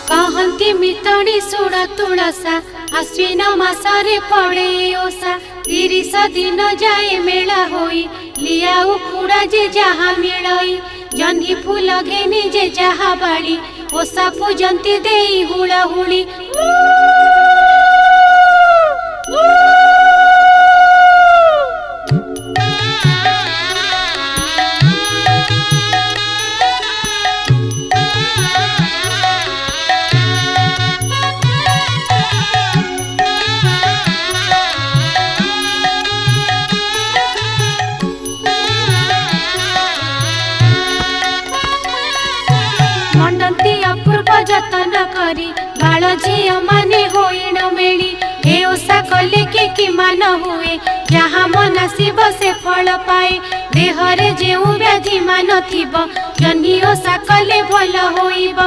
कहती मितड़ी सुड़ तुलसा आश्विन मासरे पड़े ओसा 30 दिन जाए मेला होई लिया उखुड़ा जे जहाँ मिलई जन्ही फूल घेनी जे जहाँ बाड़ी ओसा पूजंती देई हुड़ा हुड़ी मंडंती अपूर्व जतन करी बाल झील माने होइण मेली हे ओसा कले कि मान हुए जहाँ मन शिव से फल पाए देहरे जेउ व्याधि मान थिब जन्ही ओसा कले भल होइब।